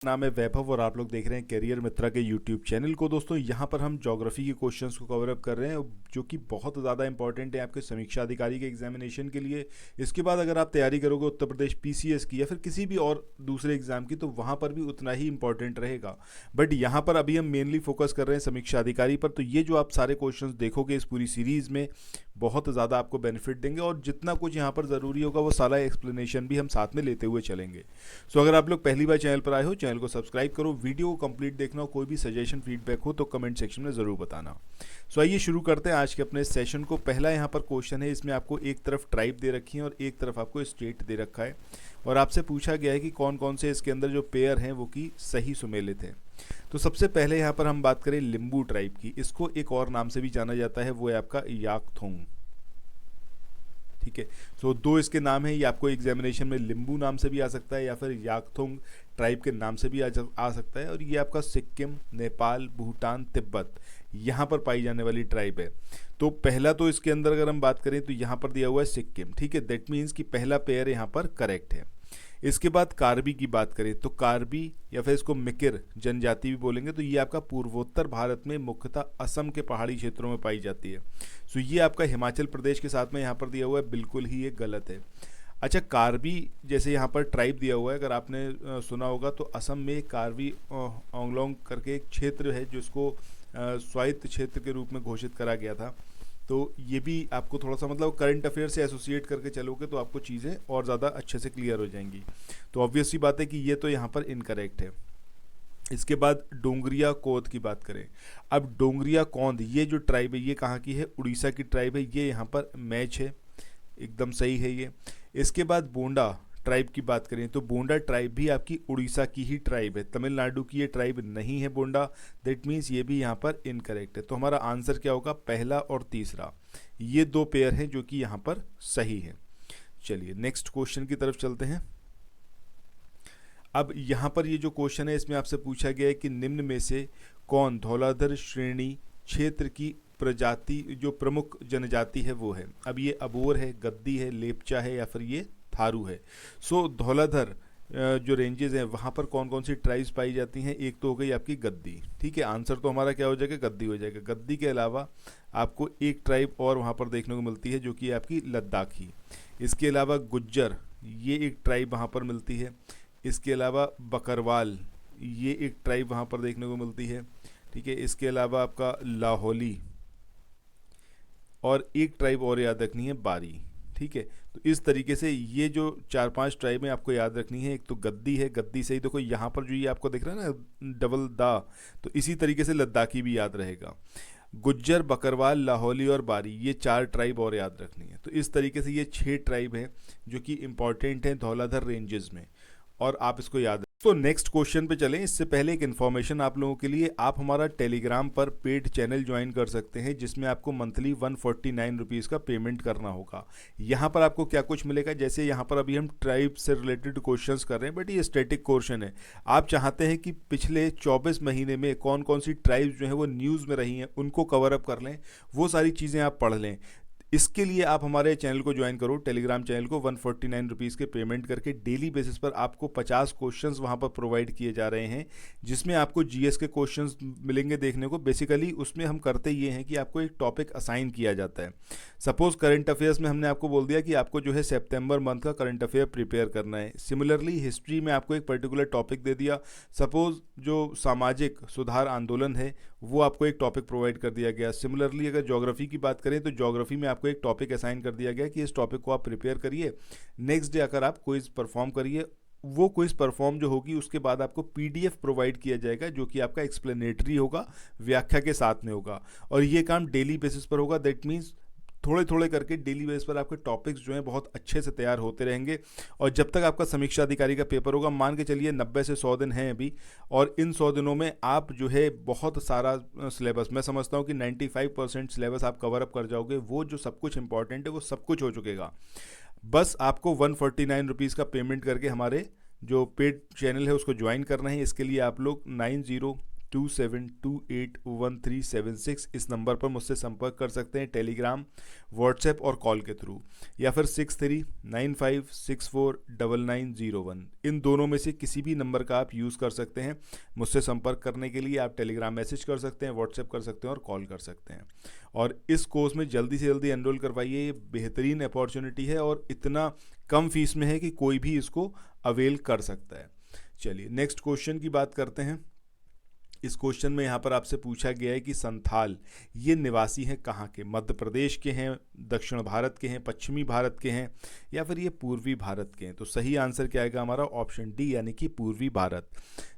नाम है वैभव और आप लोग देख रहे हैं करियर मित्रा के यूट्यूब चैनल को। दोस्तों यहाँ पर हम ज्योग्राफी के क्वेश्चंस को कवर अप कर रहे हैं जो कि बहुत ज़्यादा इंपॉर्टेंट है आपके समीक्षा अधिकारी के एग्जामिनेशन के लिए। इसके बाद अगर आप तैयारी करोगे उत्तर प्रदेश पीसीएस की या फिर किसी भी और दूसरे एग्जाम की तो वहाँ पर भी उतना ही इंपॉर्टेंट रहेगा। बट यहाँ पर अभी हम मेनली फोकस कर रहे हैं समीक्षा अधिकारी पर। तो ये जो आप सारे क्वेश्चंस देखोगे इस पूरी सीरीज़ में बहुत ज़्यादा आपको बेनिफिट देंगे और जितना कुछ यहाँ पर ज़रूरी होगा वो सारा एक्सप्लेनेशन भी हम साथ में लेते हुए चलेंगे। सो अगर आप लोग पहली बार चैनल पर आए हो, चैनल को सब्सक्राइब करो, वीडियो को कंप्लीट देखना हो, कोई भी सजेशन फीडबैक हो तो कमेंट सेक्शन में ज़रूर बताना। सो आइए शुरू करते हैं आज के अपने सेशन को। पहला यहाँ पर क्वेश्चन है, इसमें आपको एक तरफ ट्राइब दे रखी है और एक तरफ आपको स्टेट दे रखा है और आपसे पूछा गया है कि कौन कौन से इसके अंदर जो पेयर हैं वो कि सही सुमेलित हैं। तो सबसे पहले यहाँ पर हम बात करें लिम्बू ट्राइब की। इसको एक और नाम से भी जाना जाता है, वो है आपका याकथोंग। ठीक है, सो दो इसके नाम है। ये आपको एग्जामिनेशन में लिम्बू नाम से भी आ सकता है या फिर याकथोंग ट्राइब के नाम से भी आ सकता है। और ये आपका सिक्किम, नेपाल, भूटान, तिब्बत यहाँ पर पाई जाने वाली ट्राइब है। तो पहला तो इसके अंदर अगर हम बात करें तो यहाँ पर दिया हुआ है सिक्किम। ठीक है, दैट मीन्स कि पहला पेयर यहाँ पर करेक्ट है। इसके बाद कार्बी की बात करें तो कार्बी या फिर इसको मिकिर जनजाति भी बोलेंगे, तो ये आपका पूर्वोत्तर भारत में मुख्यतः असम के पहाड़ी क्षेत्रों में पाई जाती है। सो ये आपका हिमाचल प्रदेश के साथ में यहाँ पर दिया हुआ है, बिल्कुल ही ये गलत है। अच्छा, कार्बी जैसे यहाँ पर ट्राइब दिया हुआ है, अगर आपने सुना होगा तो असम में कार्बी आंगलोंग करके एक क्षेत्र है जिसको स्वायत्त क्षेत्र के रूप में घोषित करा गया था। तो ये भी आपको थोड़ा सा मतलब करंट अफेयर से एसोसिएट करके चलोगे तो आपको चीज़ें और ज़्यादा अच्छे से क्लियर हो जाएंगी। तो ऑब्वियस सी बात है कि ये तो यहाँ पर इनकरेक्ट है। इसके बाद डोंगरिया कोद की बात करें। अब डोंगरिया कौंद ये जो ट्राइब है ये कहाँ की है? उड़ीसा की ट्राइब है। ये यहाँ पर मैच है, एकदम सही है ये। इसके बाद बोंडा ट्राइब की बात करें तो बोंडा ट्राइब भी आपकी उड़ीसा की ही ट्राइब है, तमिलनाडु की ये ट्राइब नहीं है बोंडा। दैट मीन्स ये भी यहाँ पर इनकरेक्ट है। तो हमारा आंसर क्या होगा? पहला और तीसरा, ये दो पेयर हैं जो कि यहाँ पर सही है। चलिए नेक्स्ट क्वेश्चन की तरफ चलते हैं। अब यहाँ पर ये जो क्वेश्चन है इसमें आपसे पूछा गया है कि निम्न में से कौन धौलाधर श्रेणी क्षेत्र की प्रजाति जो प्रमुख जनजाति है वो है। अब ये अबोर है, गद्दी है, लेपचा है या फिर ये थारू है। सो धौलाधर जो रेंजेस हैं वहाँ पर कौन कौन सी ट्राइब्स पाई जाती हैं? एक तो हो गई आपकी गद्दी। ठीक है, आंसर तो हमारा क्या हो जाएगा? गद्दी हो जाएगा। गद्दी के अलावा आपको एक ट्राइब और वहाँ पर देखने को मिलती है जो कि आपकी लद्दाखी। इसके अलावा गुज्जर ये एक ट्राइब वहाँ पर मिलती है। इसके अलावा बकरवाल ये एक ट्राइब वहाँ पर देखने को मिलती है। ठीक है, इसके अलावा आपका लाहौली और एक ट्राइब और याद रखनी है, बारी। ठीक है, तो इस तरीके से ये जो चार पांच ट्राइब में आपको याद रखनी है। एक तो गद्दी है, गद्दी से ही देखो यहाँ पर जो ये आपको दिख रहा है ना डबल दा, तो इसी तरीके से लद्दाखी भी याद रहेगा। गुज्जर, बकरवाल, लाहौली और बारी ये चार ट्राइब और याद रखनी है। तो इस तरीके से ये छह ट्राइब हैं जो कि इंपॉर्टेंट हैं धौलाधर रेंजेस में और आप इसको याद। तो नेक्स्ट क्वेश्चन पे चलें। इससे पहले एक इन्फॉर्मेशन आप लोगों के लिए, आप हमारा टेलीग्राम पर पेड चैनल ज्वाइन कर सकते हैं जिसमें आपको मंथली 149 रुपीज़ का पेमेंट करना होगा। यहाँ पर आपको क्या कुछ मिलेगा? जैसे यहाँ पर अभी हम ट्राइब से रिलेटेड क्वेश्चंस कर रहे हैं बट ये स्टैटिक क्वेश्चन है। आप चाहते हैं कि पिछले 24 महीने में कौन कौन सी ट्राइब्स जो है वो न्यूज़ में रही हैं उनको कवर अप कर लें, वो सारी चीज़ें आप पढ़ लें। इसके लिए आप हमारे चैनल को ज्वाइन करो, टेलीग्राम चैनल को 149 रुपीज़ के पेमेंट करके डेली बेसिस पर आपको 50 क्वेश्चंस वहां पर प्रोवाइड किए जा रहे हैं जिसमें आपको जीएस के क्वेश्चंस मिलेंगे देखने को। बेसिकली उसमें हम करते ये हैं कि आपको एक टॉपिक असाइन किया जाता है। सपोज करंट अफेयर्स में हमने आपको बोल दिया कि आपको जो है सितंबर मंथ का करंट अफेयर प्रिपेयर करना है। सिमिलरली हिस्ट्री में आपको एक पर्टिकुलर टॉपिक दे दिया। सपोज जो सामाजिक सुधार आंदोलन है वो आपको एक टॉपिक प्रोवाइड कर दिया गया। सिमिलरली अगर ज्योग्राफी की बात करें तो ज्योग्राफी में आपको एक टॉपिक असाइन कर दिया गया कि इस टॉपिक को आप प्रिपेयर करिए, नेक्स्ट डे आकर आप क्विज परफॉर्म करिए। वो क्विज परफॉर्म जो होगी उसके बाद आपको पीडीएफ प्रोवाइड किया जाएगा जो कि आपका एक्सप्लेनेटरी होगा, व्याख्या के साथ में होगा और ये काम डेली बेसिस पर होगा। दैट मीन्स थोड़े थोड़े करके डेली बेस पर आपके टॉपिक्स जो हैं बहुत अच्छे से तैयार होते रहेंगे। और जब तक आपका समीक्षा अधिकारी का पेपर होगा, मान के चलिए 90 से 100 दिन हैं अभी, और इन 100 दिनों में आप जो है बहुत सारा सिलेबस, मैं समझता हूँ कि 95% सिलेबस आप कवर अप कर जाओगे। वो जो सब कुछ इंपॉर्टेंट है वो सब कुछ हो चुकेगा। बस आपको 149 रुपीज़ का पेमेंट करके हमारे जो पेड चैनल है उसको ज्वाइन करना है। इसके लिए आप लोग 97281376। इस नंबर पर मुझसे संपर्क कर सकते हैं टेलीग्राम, व्हाट्सएप और कॉल के थ्रू, या फिर 6395649901। इन दोनों में से किसी भी नंबर का आप यूज़ कर सकते हैं। मुझसे संपर्क करने के लिए आप टेलीग्राम मैसेज कर सकते हैं, व्हाट्सएप कर सकते हैं और कॉल कर सकते हैं। और इस कोर्स में जल्दी से जल्दी एनरोल करवाइए, ये बेहतरीन अपॉर्चुनिटी है और इतना कम फीस में है कि कोई भी इसको अवेल कर सकता है। चलिए नेक्स्ट क्वेश्चन की बात करते हैं। इस क्वेश्चन में यहाँ पर आपसे पूछा गया है कि संथाल ये निवासी हैं कहाँ के, मध्य प्रदेश के हैं, दक्षिण भारत के हैं, पश्चिमी भारत के हैं, या फिर ये पूर्वी भारत के हैं। तो सही आंसर क्या आएगा हमारा, ऑप्शन डी यानी कि पूर्वी भारत।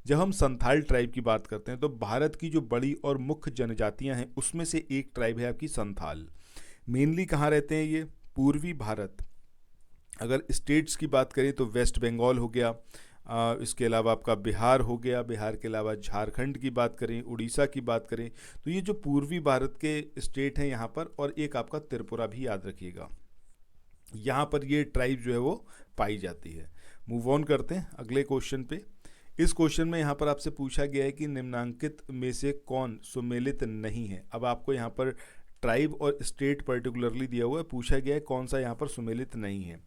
जब हम संथाल ट्राइब की बात करते हैं तो भारत की जो बड़ी और मुख्य जनजातियाँ हैं उसमें से एक ट्राइब है आपकी संथाल। मेनली कहाँ रहते हैं ये, पूर्वी भारत। अगर स्टेट्स की बात करें तो वेस्ट बंगाल हो गया, इसके अलावा आपका बिहार हो गया, बिहार के अलावा झारखंड की बात करें, उड़ीसा की बात करें, तो ये जो पूर्वी भारत के स्टेट हैं यहाँ पर, और एक आपका त्रिपुरा भी याद रखिएगा, यहाँ पर ये ट्राइब जो है वो पाई जाती है। मूव ऑन करते हैं अगले क्वेश्चन पे। इस क्वेश्चन में यहाँ पर आपसे पूछा गया है कि निम्नांकित में से कौन सुमेलित नहीं है। अब आपको यहाँ पर ट्राइब और स्टेट पर्टिकुलरली दिया हुआ है, पूछा गया है कौन सा यहाँ पर सुमेलित नहीं है।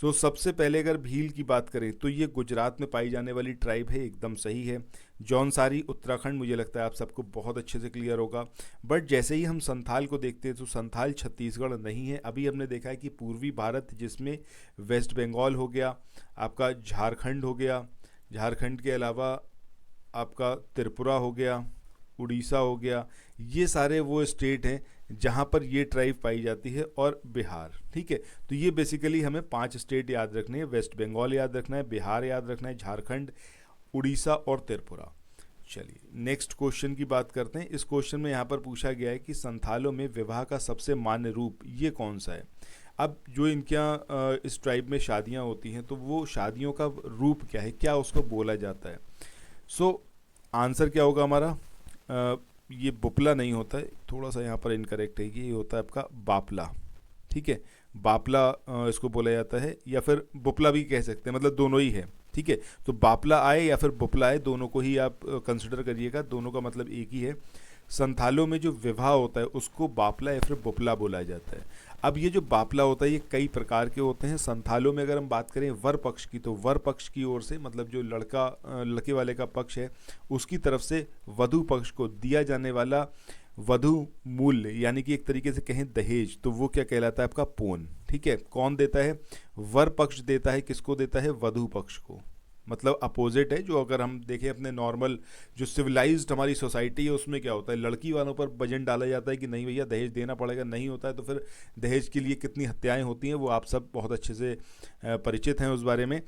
सो सबसे पहले अगर भील की बात करें तो ये गुजरात में पाई जाने वाली ट्राइब है, एकदम सही है। जौनसारी उत्तराखंड, मुझे लगता है आप सबको बहुत अच्छे से क्लियर होगा। बट जैसे ही हम संथाल को देखते हैं तो संथाल छत्तीसगढ़ नहीं है। अभी हमने देखा है कि पूर्वी भारत, जिसमें वेस्ट बंगाल हो गया, आपका झारखंड हो गया, झारखंड के अलावा आपका त्रिपुरा हो गया, उड़ीसा हो गया, ये सारे वो स्टेट हैं जहाँ पर ये ट्राइब पाई जाती है, और बिहार। ठीक है, तो ये बेसिकली हमें 5 स्टेट याद रखने हैं। वेस्ट बंगाल याद रखना है, बिहार याद रखना है, झारखंड, उड़ीसा और त्रिपुरा। चलिए नेक्स्ट क्वेश्चन की बात करते हैं। इस क्वेश्चन में यहाँ पर पूछा गया है कि संथालों में विवाह का सबसे मान्य रूप ये कौन सा है। अब जो इनके यहाँ इस ट्राइब में शादियाँ होती हैं तो वो शादियों का रूप क्या है, क्या उसको बोला जाता है। सो आंसर क्या होगा हमारा, ये बुपला नहीं होता है, थोड़ा सा यहाँ पर इनकरेक्ट है, ये होता है आपका बापला। ठीक है, बापला इसको बोला जाता है, या फिर बुपला भी कह सकते हैं, मतलब दोनों ही है। ठीक है, तो बापला आए या फिर बुपला आए, दोनों को ही आप कंसिडर करिएगा, दोनों का मतलब एक ही है। संथालों में जो विवाह होता है उसको बापला या फिर बुपला बोला जाता है। अब ये जो बापला होता है ये कई प्रकार के होते हैं। संथालों में अगर हम बात करें वर पक्ष की, तो वर पक्ष की ओर से, मतलब जो लड़के वाले का पक्ष है उसकी तरफ से वधु पक्ष को दिया जाने वाला वधु मूल्य, यानी कि एक तरीके से कहें दहेज, तो वो क्या कहलाता है आपका पोन। ठीक है, कौन देता है, वर पक्ष देता है, किसको देता है, वधु पक्ष को। मतलब अपोजिट है। जो अगर हम देखें अपने नॉर्मल जो सिविलाइज्ड हमारी सोसाइटी है उसमें क्या होता है, लड़की वालों पर वजन डाला जाता है कि नहीं भैया दहेज देना पड़ेगा, नहीं होता है तो फिर दहेज के लिए कितनी हत्याएं होती हैं वो आप सब बहुत अच्छे से परिचित हैं उस बारे में।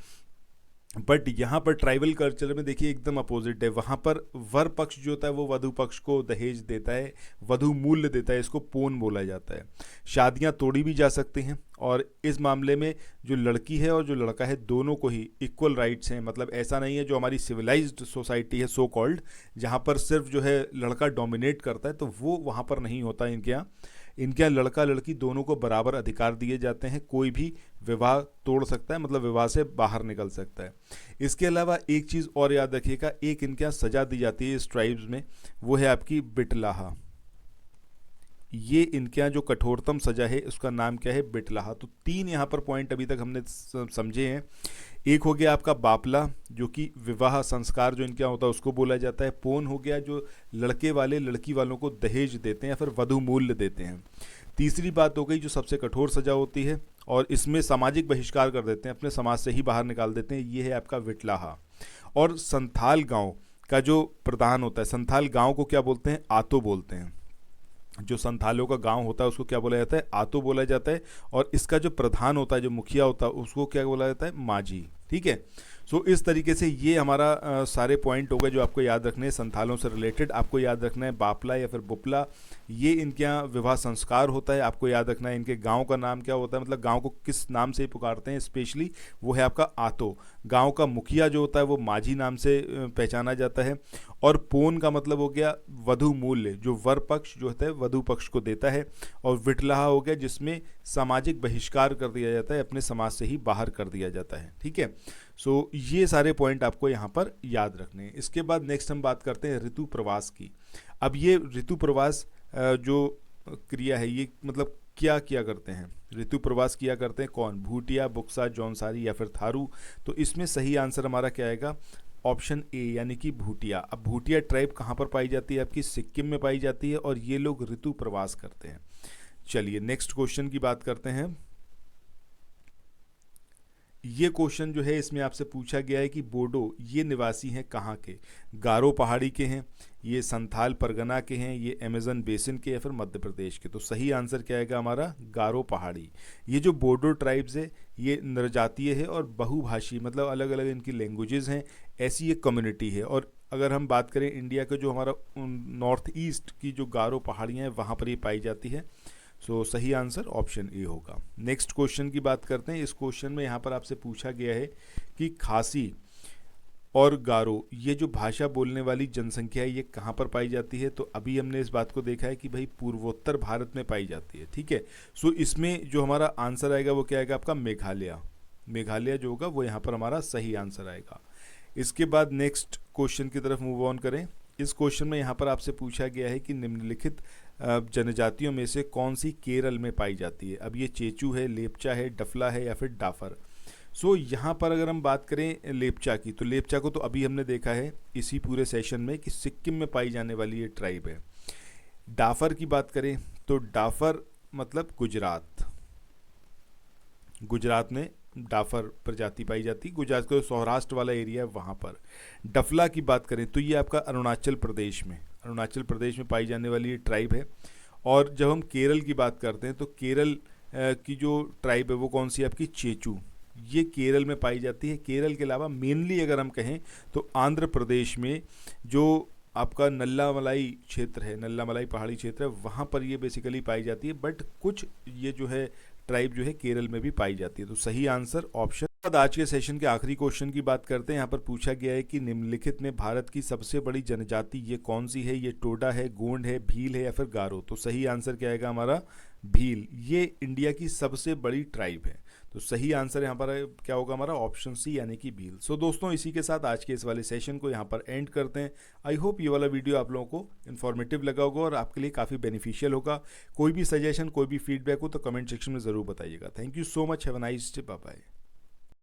बट यहाँ पर ट्राइबल कल्चर में देखिए एकदम अपोजिट है। वहाँ पर वर पक्ष जो होता है वो वधु पक्ष को दहेज देता है, वधु मूल्य देता है, इसको पोन बोला जाता है। शादियाँ तोड़ी भी जा सकती हैं, और इस मामले में जो लड़की है और जो लड़का है दोनों को ही इक्वल राइट्स हैं। मतलब ऐसा नहीं है जो हमारी सिविलाइज्ड सोसाइटी है सो कॉल्ड, जहाँ पर सिर्फ जो है लड़का डोमिनेट करता है, तो वो वहाँ पर नहीं होता इनके यहाँ। इनके यहाँ लड़का लड़की दोनों को बराबर अधिकार दिए जाते हैं। कोई भी विवाह तोड़ सकता है, मतलब विवाह से बाहर निकल सकता है। इसके अलावा एक चीज़ और याद रखिएगा, एक इनके यहाँ सज़ा दी जाती है इस ट्राइब्स में, वो है आपकी बिटलाहा। ये इनके यहाँ जो कठोरतम सजा है उसका नाम क्या है, बिटलाहा। तो 3 यहाँ पर पॉइंट अभी तक हमने समझे हैं। एक हो गया आपका बापला, जो कि विवाह संस्कार जो इनके यहाँ होता है उसको बोला जाता है। पोन हो गया जो लड़के वाले लड़की वालों को दहेज देते हैं या फिर वधु मूल्य देते हैं। तीसरी बात हो गई जो सबसे कठोर सजा होती है और इसमें सामाजिक बहिष्कार कर देते हैं, अपने समाज से ही बाहर निकाल देते हैं, ये है आपका बिटलाहा। और संथाल गाँव का जो प्रधान होता है, संथाल गाँव को क्या बोलते हैं, आतो बोलते हैं। जो संथालों का गांव होता है उसको क्या बोला जाता है, आतो बोला जाता है। और इसका जो प्रधान होता है, जो मुखिया होता है, उसको क्या बोला जाता है, माझी। ठीक है, सो इस तरीके से ये हमारा सारे पॉइंट हो गए जो आपको याद रखने हैं संथालों से रिलेटेड। आपको याद रखना है बापला या फिर बुपला, ये इनके यहाँ विवाह संस्कार होता है। आपको याद रखना है इनके गांव का नाम क्या होता है, मतलब गांव को किस नाम से पुकारते हैं स्पेशली, वो है आपका आतो। गांव का मुखिया जो होता है वो माझी नाम से पहचाना जाता है। और पोन का मतलब हो गया वधु मूल्य, जो वर पक्ष जो होता है वधु पक्ष को देता है। और विटलाहा हो गया जिसमें सामाजिक बहिष्कार कर दिया जाता है, अपने समाज से ही बाहर कर दिया जाता है। ठीक है, सो ये सारे पॉइंट आपको यहाँ पर याद रखने हैं। इसके बाद नेक्स्ट हम बात करते हैं ऋतु प्रवास की। अब ये ऋतु प्रवास जो क्रिया है ये मतलब क्या किया करते हैं, ऋतु प्रवास किया करते हैं कौन, भूटिया, बुक्सा, जौनसारी या फिर थारू। तो इसमें सही आंसर हमारा क्या आएगा, ऑप्शन ए यानी कि भूटिया। अब भूटिया ट्राइब कहाँ पर पाई जाती है, आपकी सिक्किम में पाई जाती है और ये लोग ऋतु प्रवास करते हैं। चलिए नेक्स्ट क्वेश्चन की बात करते हैं। ये क्वेश्चन जो है इसमें आपसे पूछा गया है कि बोडो ये निवासी हैं कहाँ के, गारो पहाड़ी के हैं, ये संथाल परगना के हैं, ये अमेजन बेसिन के या फिर मध्य प्रदेश के। तो सही आंसर क्या आएगा हमारा, गारो पहाड़ी। ये जो बोडो ट्राइब्स है ये नरजातीय है और बहुभाषी, मतलब अलग अलग इनकी लैंग्वेजेस हैं, ऐसी एक कम्युनिटी है। और अगर हम बात करें इंडिया का जो हमारा नॉर्थ ईस्ट की जो गारो पहाड़ियाँ हैं वहाँ पर ये पाई जाती है। सो सही आंसर ऑप्शन ए होगा। नेक्स्ट क्वेश्चन की बात करते हैं। इस क्वेश्चन में यहाँ पर आपसे पूछा गया है कि खासी और गारो ये जो भाषा बोलने वाली जनसंख्या है ये कहाँ पर पाई जाती है। तो अभी हमने इस बात को देखा है कि भाई पूर्वोत्तर भारत में पाई जाती है, ठीक है। सो इसमें जो हमारा आंसर आएगा वो क्या आएगा आपका, मेघालय। मेघालय जो होगा वो यहाँ पर हमारा सही आंसर आएगा। इसके बाद नेक्स्ट क्वेश्चन की तरफ मूव ऑन करें। इस क्वेश्चन में यहाँ पर आपसे पूछा गया है कि निम्नलिखित जनजातियों में से कौन सी केरल में पाई जाती है। अब ये चेचू है, लेपचा है, डफला है या फिर डाफर। सो यहाँ पर अगर हम बात करें लेपचा की, तो लेपचा को तो अभी हमने देखा है इसी पूरे सेशन में कि सिक्किम में पाई जाने वाली ये ट्राइब है। डाफर की बात करें तो डाफर मतलब गुजरात, गुजरात में डाफर प्रजाति पाई जाती, गुजरात का सौराष्ट्र वाला एरिया है वहाँ पर। डफला की बात करें तो ये आपका अरुणाचल प्रदेश में, अरुणाचल प्रदेश में पाई जाने वाली ये ट्राइब है। और जब हम केरल की बात करते हैं तो केरल की जो ट्राइब है वो कौन सी है आपकी, चेचू। ये केरल में पाई जाती है। केरल के अलावा मेनली अगर हम कहें तो आंध्र प्रदेश में जो आपका नल्लामलाई क्षेत्र है, नल्लामलाई पहाड़ी क्षेत्र है, वहाँ पर ये बेसिकली पाई जाती है। बट कुछ ये जो है ट्राइब जो है केरल में भी पाई जाती है। तो सही आंसर ऑप्शन। आज के सेशन के आखिरी क्वेश्चन की बात करते हैं। यहाँ पर पूछा गया है कि निम्नलिखित में भारत की सबसे बड़ी जनजाति ये कौन सी है। ये टोडा है, गोंड है, भील है या फिर गारो। तो सही आंसर क्या आएगा हमारा, भील। ये इंडिया की सबसे बड़ी ट्राइब है। तो सही आंसर यहाँ पर क्या होगा हमारा, ऑप्शन सी यानी कि भील। सो दोस्तों इसी के साथ आज के इस वाले सेशन को यहाँ पर एंड करते हैं। आई होप ये वाला वीडियो आप लोगों को इन्फॉर्मेटिव लगा होगा और आपके लिए काफ़ी बेनिफिशियल होगा। कोई भी सजेशन, कोई भी फीडबैक हो तो कमेंट सेक्शन में ज़रूर बताइएगा। Thank you so much, have a nice day, bye bye.